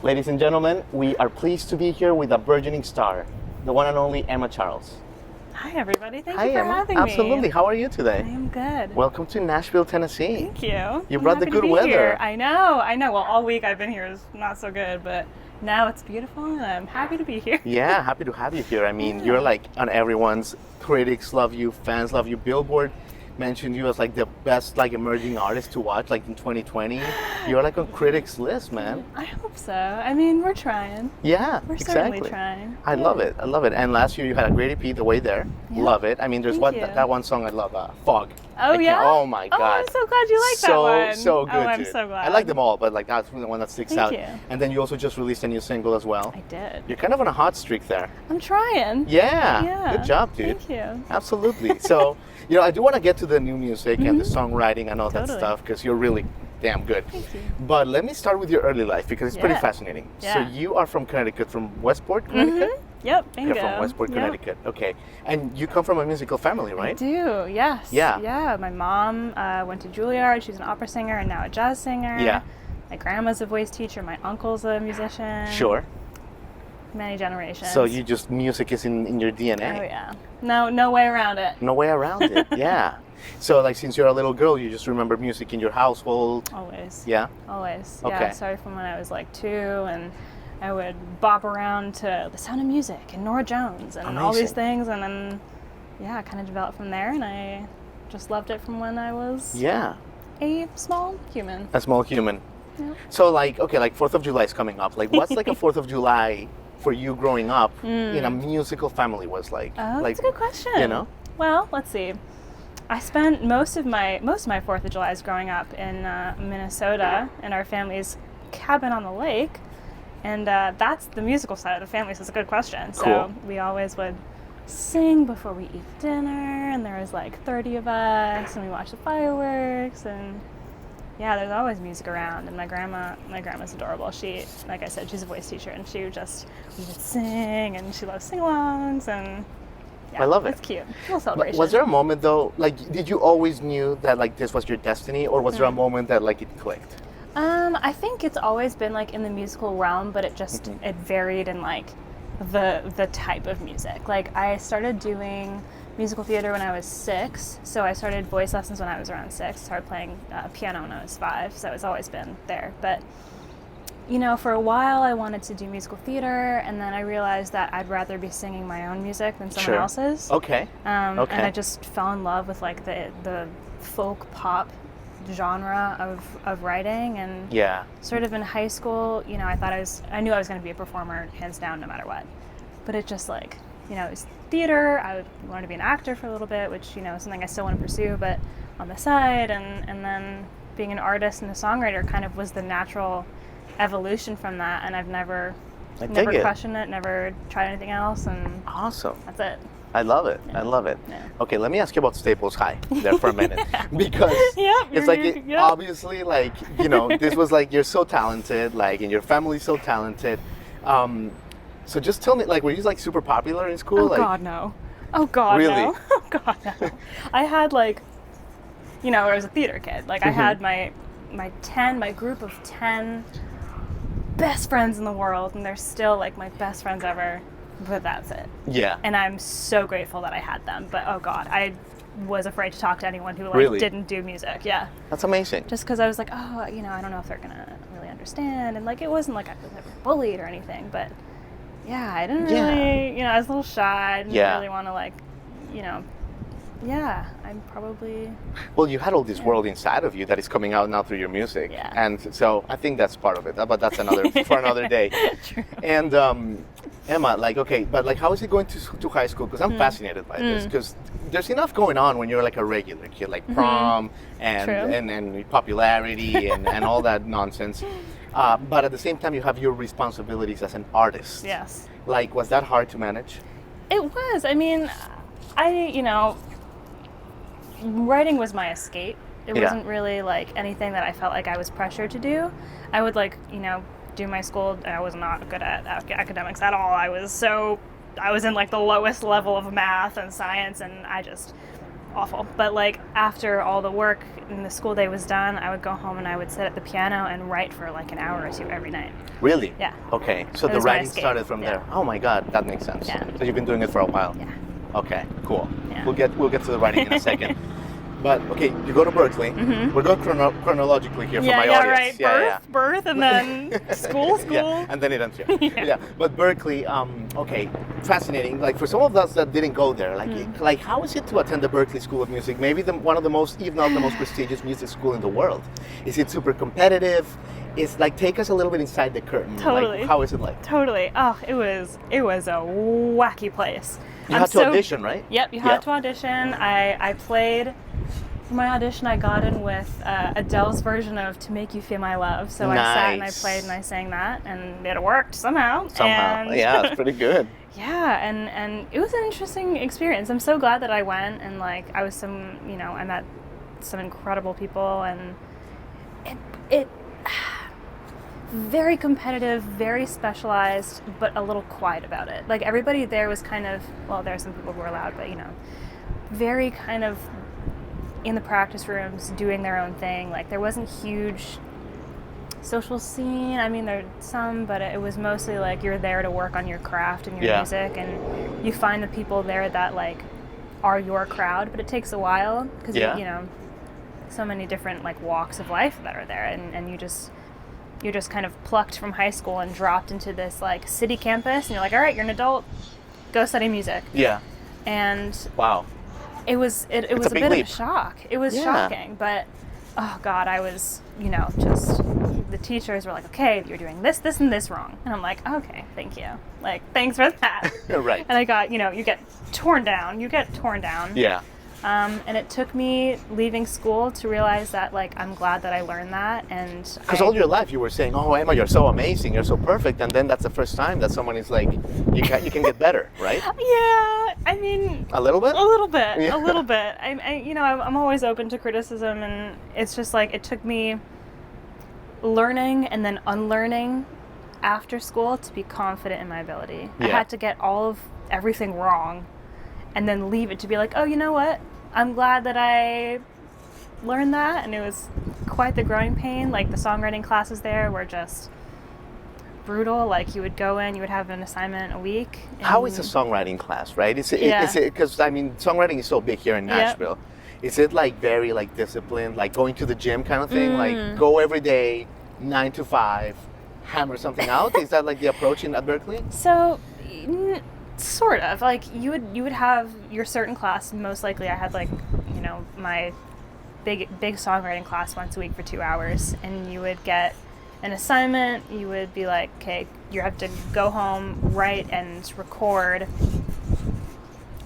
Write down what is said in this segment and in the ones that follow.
Ladies and gentlemen, we are pleased to be here with a burgeoning star, the one and only Emma Charles. Hi, everybody. Thank Hi, you for Emma. having Absolutely. me. How are you today? I am good. Welcome to Nashville, Tennessee. Thank you. You I'm brought the happy to good be weather. Here. I know. Well, all week I've been here is not so good, but now it's beautiful and I'm happy to be here. Yeah, happy to have you here. I mean, you're like on everyone's, critics love you, fans love you. Billboard mentioned you as like the best like emerging artist to watch like in 2020. You're like on critics list, man. I hope so. I mean, we're trying. Yeah, We're exactly. certainly trying. I love it. I love it. And last year you had a great EP, The Way There. Yeah. Love it. I mean, there's Thank you. that one song I love, Fog. Oh, yeah? Oh my God. Oh, I'm so glad you like that one. So good. Oh, I'm dude. so glad. I like them all, but like that's the one that sticks out. Thank you. And then you also just released a new single as well. I did. You're kind of on a hot streak there. I'm trying. Yeah. Yeah. Good job, dude. Thank you. Absolutely. So, I do want to get to the new music and the songwriting and all that Totally. stuff because you're really damn good. Thank you. But let me start with your early life because it's pretty Yeah. fascinating. Yeah. So you are from Connecticut, from Westport, Connecticut? Yep, bingo. You're from Westport, Yep. Connecticut. Okay. And you come from a musical family, I right? do, yes. Yeah. Yeah, my mom went to Juilliard. She's an opera singer and now a jazz singer. Yeah. My grandma's a voice teacher. My uncle's a musician. Sure. Many generations. So music is in your DNA. Oh, yeah. No way around it. No way around it. Yeah. So like since you're a little girl, you just remember music in your household. Always. Yeah. Always. Okay. Yeah, started from when I was like 2, and I would bop around to The Sound of Music and Nora Jones and all these Amazing. things, and then, yeah, I kind of developed from there, and I just loved it from when I was Yeah. a small human. A small human. Yeah. So like 4th of July is coming up. Like what's like a 4th of July for you growing up in a musical family was like? Oh, like that's a good question. You know? Well, let's see. I spent most of my 4th of July's growing up in Minnesota in our family's cabin on the lake, and that's the musical side of the family. So it's a good question. Cool. So we always would sing before we eat dinner, and there was like 30 of us, and we watched the fireworks, and yeah, there's always music around. And my grandma's adorable. She, like I said, she's a voice teacher, and we would sing, and she loves sing-alongs, and yeah, I love it. It's cute. Little celebration. Was there a moment though, like did you always knew that like this was your destiny, or was there a moment that like it clicked? I think it's always been like in the musical realm, but it just it varied in like the type of music. Like I started doing musical theater when I was 6, so I started voice lessons when I was around 6. Started playing piano when I was 5, so it's always been there. But for a while I wanted to do musical theater, and then I realized that I'd rather be singing my own music than someone Sure. else's. Okay. Okay. And I just fell in love with like the folk pop genre of writing, and Yeah. sort of in high school, I knew I was going to be a performer hands down no matter what. But it just like, it was theater. I would learn to be an actor for a little bit, which, is something I still want to pursue, but on the side, and then being an artist and a songwriter kind of was the natural evolution from that, and I've never I dig it. questioned it, never tried anything else, and Awesome. that's it. I love it. I love it. Yeah. Okay, let me ask you about Staples High there for a minute because Yep, it's like yep. obviously like this was like you're so talented, like and your family's so talented. So just tell me, like, were you like super popular in school? Oh like, God, no. Oh God, Really? no. Oh God, no. I had like, I was a theater kid. Like I had my group of 10 best friends in the world, and they're still like my best friends ever. But that's it. Yeah. And I'm so grateful that I had them. But oh God, I was afraid to talk to anyone who like Really? didn't do music. Yeah. That's amazing. Just because I was like, oh, I don't know if they're gonna really understand, and like it wasn't like I was ever bullied or anything, but yeah, I didn't Yeah. really, I was a little shy. I didn't Yeah. really want to like, yeah, I'm probably. Well, you had all this world inside of you that is coming out now through your music, Yeah. and so I think that's part of it. But that's another for another day. True. And Emma, like, okay, but like, how is it going to high school? Because I'm fascinated by this. Because there's enough going on when you're like a regular kid, like prom and True. and popularity and all that nonsense. But at the same time, you have your responsibilities as an artist. Yes. Like, was that hard to manage? It was. I mean, writing was my escape. It Yeah. wasn't really like anything that I felt like I was pressured to do. I would like, do my school. I was not good at academics at all. I was in like the lowest level of math and science, and I just awful. But like after all the work and the school day was done, I would go home and I would sit at the piano and write for like an hour or two every night. Really? Yeah. Okay, so That the was my writing escape. started from Yeah. there. Oh my God, that makes sense. Yeah. So you've been doing it for a while. Yeah. Okay, cool. Yeah. We'll get to the writing in a second. But okay, you go to Berkeley. We're going chronologically here for my audience. Right. Birth, and then school. Yeah, and then it ends here. Yeah. Yeah, but Berkeley, okay, fascinating. Like for some of us that didn't go there, like how is it to attend the Berkeley School of Music? Maybe one of the most, if not the most prestigious music school in the world. Is it super competitive? It's like take us a little bit inside the curtain. Totally. Like, how is it like? Totally. Oh, it was a wacky place. You had to audition, right? Yep, you had to audition. I played. For my audition, I got in with Adele's version of "To Make You Feel My Love." So I sat and I played and I sang that, and it worked somehow. And Yeah, it's pretty good. yeah, and it was an interesting experience. I'm so glad that I went, and like I met some incredible people, and it very competitive, very specialized, but a little quiet about it. Like everybody there was kind of, well, there are some people who were loud, but very kind of in the practice rooms doing their own thing. Like there wasn't huge social scene. I mean, there's some, but it was mostly like you're there to work on your craft and your music, and you find the people there that like are your crowd, but it takes a while because so many different like walks of life that are there, and you're just kind of plucked from high school and dropped into this like city campus, and you're like, all right, you're an adult, go study music. Yeah. And wow. It was a bit leap. of a shock. It was shocking, but oh God, I was, just the teachers were like, okay, you're doing this, and this wrong. And I'm like, okay, thank you. Like, thanks for that. Right. And I got, you get torn down. Yeah. And it took me leaving school to realize that, like, I'm glad that I learned that. And because all your life you were saying, oh, Emma, you're so amazing, you're so perfect. And then that's the first time that someone is like, you can get better, right? Yeah, I mean... A little bit? A little bit, Yeah. a little bit. I'm always open to criticism, and it's just like, it took me learning and then unlearning after school to be confident in my ability. Yeah. I had to get everything wrong and then leave it to be like, oh, you know what? I'm glad that I learned that, and it was quite the growing pain. Like the songwriting classes there were just brutal. Like you would go in, you would have an assignment a week. How is a songwriting class, right? Is it because songwriting is so big here in Yep. Nashville. Is it like very like disciplined, like going to the gym kind of thing? Like go every day, 9 to 5, hammer something out? Is that like the approach at Berkeley? So, sort of. Like you would have your certain class. Most likely, I had like my big songwriting class once a week for 2 hours, and you would get an assignment. You would be like, okay, you have to go home, write and record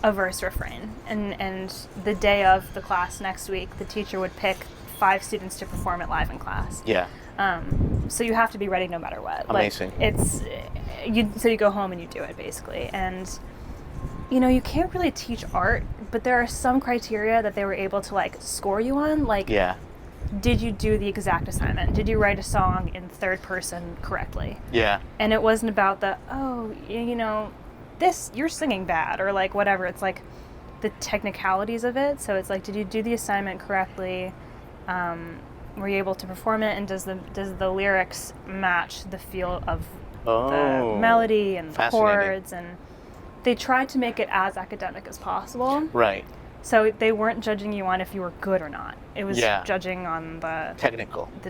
a verse refrain, and the day of the class next week, the teacher would pick 5 students to perform it live in class. Yeah. So you have to be ready no matter what. Amazing. Like, so you go home and you do it basically, and you can't really teach art, but there are some criteria that they were able to like score you on. Like, Yeah. did you do the exact assignment? Did you write a song in third person correctly? Yeah. And it wasn't about this, you're singing bad, or like whatever. It's like the technicalities of it. So it's like, did you do the assignment correctly? Were you able to perform it? And does the lyrics match the feel of the melody and the chords? And they tried to make it as academic as possible. Right. So they weren't judging you on if you were good or not. It was Yeah. judging on the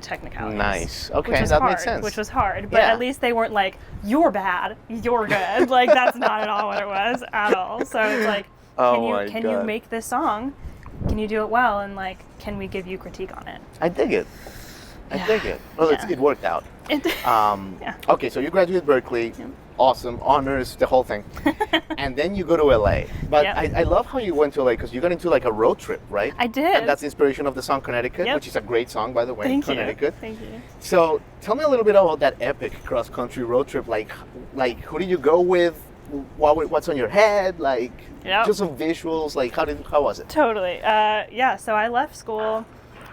technicalities. Nice. Okay, which was that hard, makes sense. Which was hard, but Yeah. at least they weren't like, you're bad, you're good. Like that's not at all what it was at all. So it's like, can you make this song? Can you do it well? And like, can we give you critique on it? I dig it. I dig it. Well, Yeah. it worked out. Yeah. Okay, so you graduate Berkeley. Yeah. Awesome. Honors, the whole thing. And then you go to LA. But Yep. I love how you went to LA because you got into like a road trip, right? I did. And that's the inspiration of the song Connecticut, Yep. which is a great song, by the way. Thank Connecticut. you. Thank you. So tell me a little bit about that epic cross-country road trip. Like who did you go with? What's on your head? Like Yep. just some visuals. Like how was it? Totally. So I left school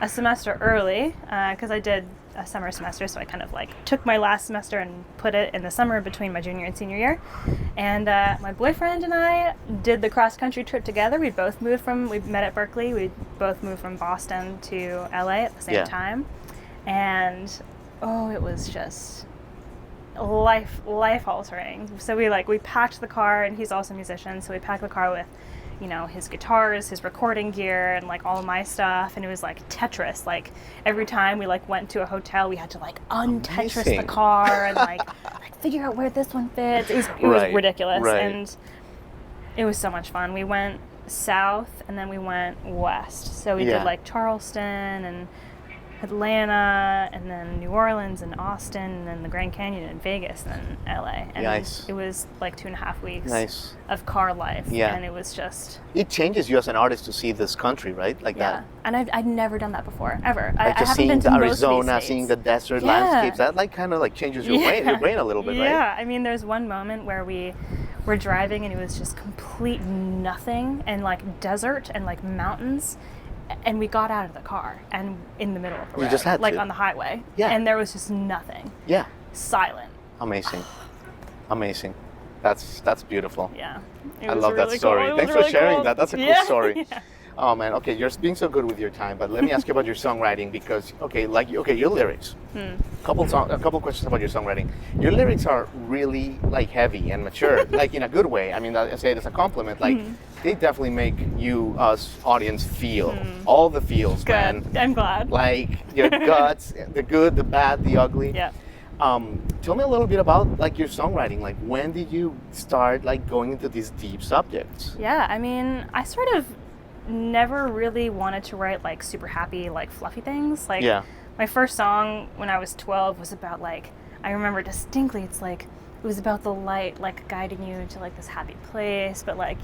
a semester early because I did a summer semester, so I kind of like took my last semester and put it in the summer between my junior and senior year. And my boyfriend and I did the cross country trip together. We met at Berkeley. We both moved from Boston to LA at the same time. And it was just life altering. So we packed the car, and he's also a musician, so we packed the car with, you know, his guitars, his recording gear, and like all of my stuff. And it was like Tetris. Like every time we like went to a hotel, we had to like un-Tetris the car and like figure out where this one fits. It was ridiculous, and it was so much fun. We went south and then we went west. So we did like Charleston and Atlanta, and then New Orleans and Austin, and then the Grand Canyon and Vegas, and then LA. And it was like 2.5 weeks of car life. And it was just... It changes you as an artist to see this country, right? Like that. And I'd never done that before, ever. Like I just haven't been to Arizona, seeing the desert landscapes, that like kind of like changes your brain a little bit, right? Yeah, I mean, there's one moment where we were driving and it was just complete nothing and like desert and like mountains. And we got out of the car and in the middle of the road, just had like to. on the highway. Yeah. And there was just nothing. Yeah. Silent. Amazing. Amazing. That's beautiful. Yeah. I love that story. Cool. Thanks for sharing that. That's a cool story. Yeah. Oh man, okay, you're being so good with your time, but let me ask you about your songwriting because, your lyrics. A couple questions about your songwriting. Your lyrics are really like heavy and mature, like in a good way. I mean, I say it as a compliment. Like they definitely make you, us, audience feel all the feels, Good. man. I'm glad. Like your guts, the good, the bad, the ugly. Yeah. Tell me a little bit about like your songwriting. Like when did you start like going into these deep subjects? Yeah, I mean, I sort of never really wanted to write like super happy, like fluffy things. Like my first song when I was 12 was about like, I remember distinctly, it's like, it was about the light like guiding you into like this happy place, but like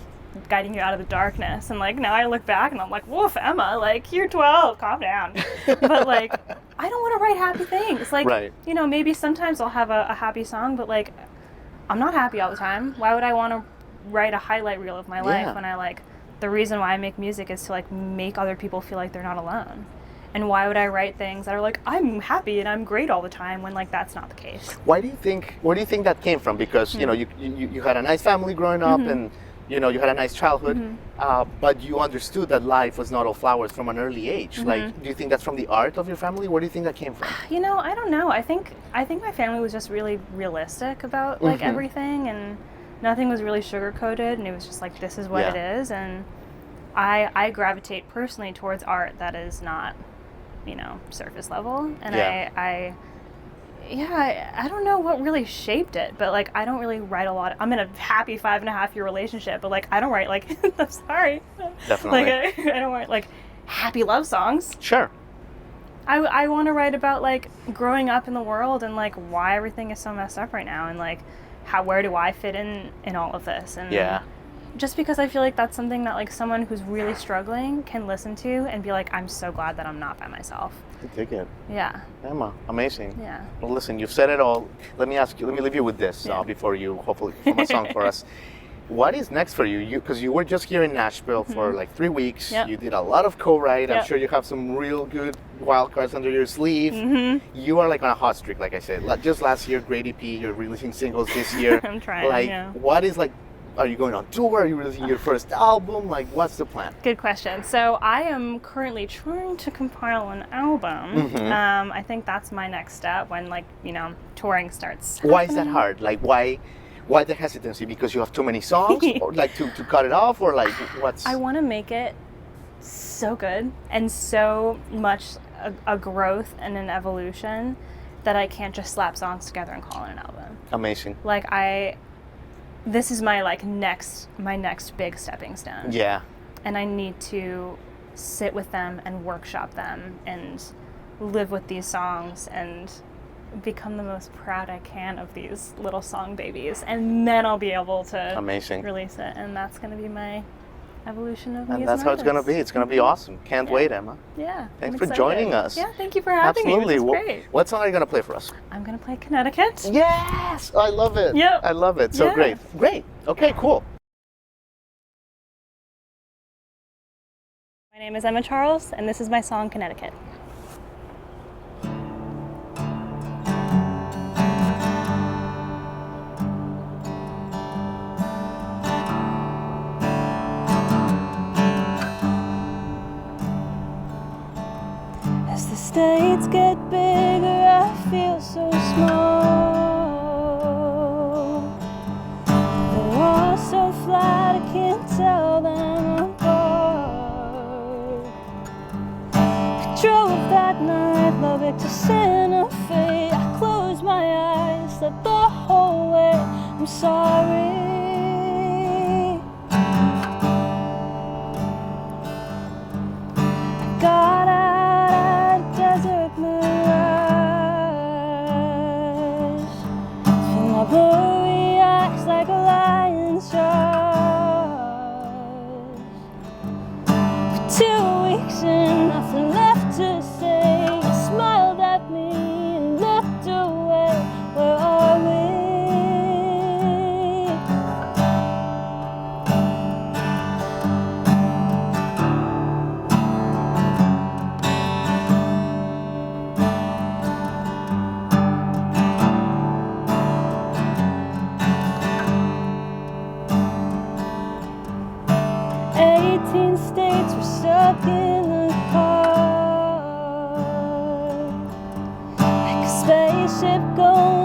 guiding you out of the darkness. And like now I look back and I'm like, woof, Emma, like you're 12, calm down. But like I don't want to write happy things. Like, you know, maybe sometimes I'll have a happy song, but like I'm not happy all the time. Why would I want to write a highlight reel of my life when I like, the reason why I make music is to like make other people feel like they're not alone. And why would I write things that are like, I'm happy and I'm great all the time when like that's not the case? Where do you think that came from? Because you know you had a nice family growing up and you know you had a nice childhood, but you understood that life was not all flowers from an early age. Like, do you think that's from the art of your family? Where do you think that came from? You know, I don't know. I think my family was just really realistic about like everything, and nothing was really sugar-coated, and it was just like, this is what it is. And I gravitate personally towards art that is not, you know, surface level. And I don't know what really shaped it, but like I don't really write a lot. I'm in a happy 5.5-year relationship, but like I don't write like I'm sorry. Definitely. Like I don't write like happy love songs. Sure. I want to write about like growing up in the world and like why everything is so messed up right now, and like where do I fit in all of this? And just because I feel like that's something that like someone who's really struggling can listen to and be like, I'm so glad that I'm not by myself. I dig it. Yeah. Emma, amazing. Yeah. Well, listen, you've said it all. Let me leave you with this before you hopefully perform a song for us. What is next for you? Because you were just here in Nashville for like 3 weeks. You did a lot of co-write. I'm sure you have some real good wild cards under your sleeve. You are like on a hot streak, like I said. Just last year, great EP. You're releasing singles this year. I'm trying. Like, what is like? Are you going on tour? Are you releasing your first album? Like, what's the plan? Good question. So I am currently trying to compile an album. I think that's my next step when like, you know, touring starts happening. Why is that hard? Like, why the hesitancy? Because you have too many songs, or like to cut it off, or like what's? I want to make it so good and so much a growth and an evolution that I can't just slap songs together and call it an album. Amazing. Like this is my like next big stepping stone. Yeah. And I need to sit with them and workshop them and live with these songs and become the most proud I can of these little song babies, and then I'll be able to release it, and that's going to be my evolution of me. And that's how it's going to be. It's going to be awesome. Can't wait, Emma. Yeah. Thanks for joining us. Yeah, thank you for having me. Absolutely. Great. What song are you going to play for us? I'm going to play Connecticut. Yes! I love it. Yep. I love it. So great. Great. Okay, cool. My My name is Emma Charles, and this is my song, Connecticut. As the states get bigger, I feel so small. They're all so flat, I can't tell them apart. I drove that night, Lubbock to Santa Fe. I closed my eyes, slept the whole way. I'm sorry. I got out of desert mirage. Fill my blurry eyes like a lion's jaws. For 2 weeks and nothing left to say. You smiled at me and looked away. Where are we? States were stuck in the car, like a spaceship going